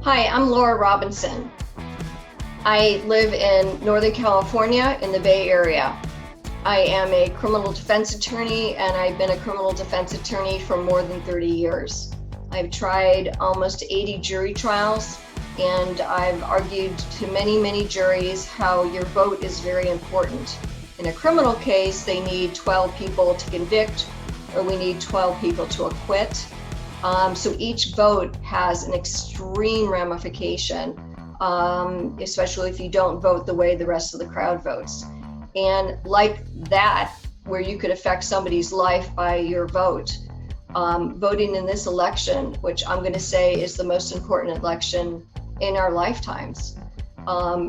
Hi, I'm Laura Robinson. I live in Northern California in the Bay Area. I am a criminal defense attorney, and I've been a criminal defense attorney for more than 30 years. I've tried almost 80 jury trials, and I've argued to many juries how your vote is very important. In a criminal case, they need 12 people to convict, or we need 12 people to acquit. So each vote has an extreme ramification, especially if you don't vote the way the rest of the crowd votes. And like that, where you could affect somebody's life by your vote, voting in this election, which I'm going to say is the most important election in our lifetimes,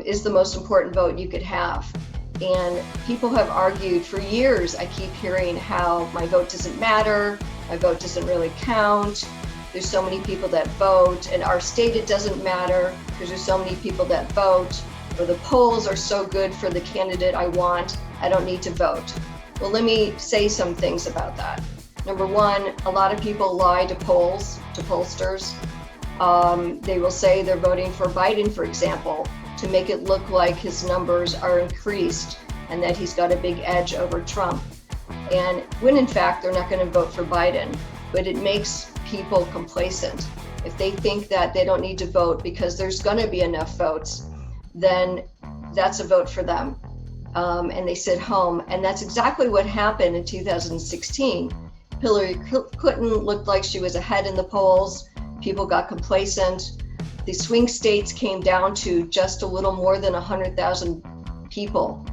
is the most important vote you could have. And people have argued for years. I keep hearing how my vote doesn't matter, my vote doesn't really count. There's so many people that vote. In our state, it doesn't matter because there's so many people that vote. Or the polls are so good for the candidate I want, I don't need to vote. Well, let me say some things about that. Number one, a lot of people lie to pollsters. They will say they're voting for Biden, for example, to make it look like his numbers are increased and that he's got a big edge over Trump. And when in fact, they're not going to vote for Biden, but it makes people complacent. If they think that they don't need to vote because there's going to be enough votes, then that's a vote for them. And they sit home. And that's exactly what happened in 2016. Hillary Clinton looked like she was ahead in the polls. People got complacent. The swing states came down to just a little more than 100,000 people.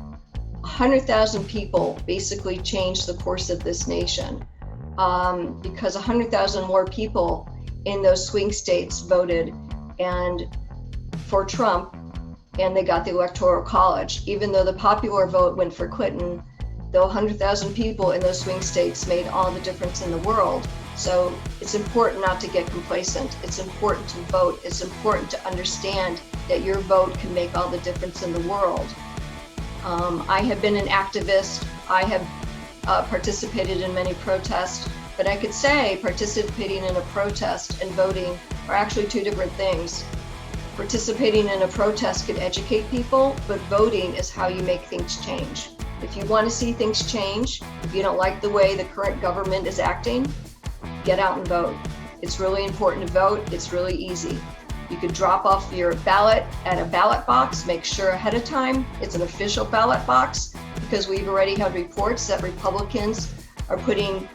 100,000 people basically changed the course of this nation, because 100,000 more people in those swing states voted and for Trump, and they got the Electoral College. Even though the popular vote went for Clinton, the 100,000 people in those swing states made all the difference in the world. So it's important not to get complacent. It's important to vote. It's important to understand that your vote can make all the difference in the world. I have been an activist. I have participated in many protests, but I could say participating in a protest and voting are actually two different things. Participating in a protest could educate people, but voting is how you make things change. If you want to see things change, if you don't like the way the current government is acting, get out and vote. It's really important to vote. It's really easy. You could drop off your ballot at a ballot box. Make sure ahead of time it's an official ballot box, because we've already had reports that Republicans are putting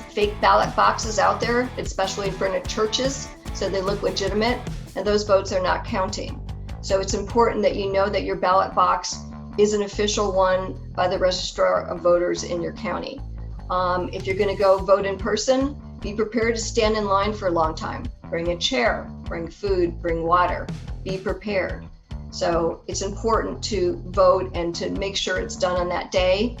fake ballot boxes out there, especially in front of churches, so they look legitimate, and those votes are not counting. So it's important that you know that your ballot box is an official one by the registrar of voters in your county. If you're going to go vote in person, be prepared to stand in line for a long time. Bring a chair, bring food, bring water, be prepared. So it's important to vote and to make sure it's done on that day.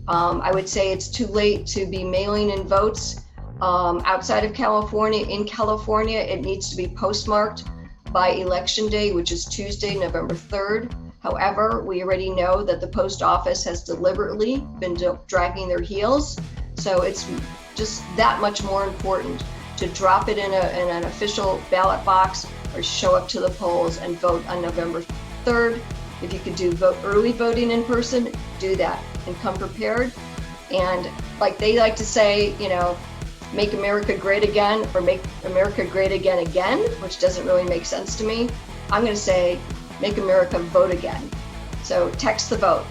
I would say it's too late to be mailing in votes outside of California. In California, it needs to be postmarked by Election Day, which is Tuesday, November 3rd. However, we already know that the post office has deliberately been dragging their heels. So it's just that much more important to drop it in an official ballot box or show up to the polls and vote on November 3rd. If you could do early voting in person, do that and come prepared. And like they like to say, make America great again, or make America great again, which doesn't really make sense to me. I'm going to say, make America vote again. So text the vote.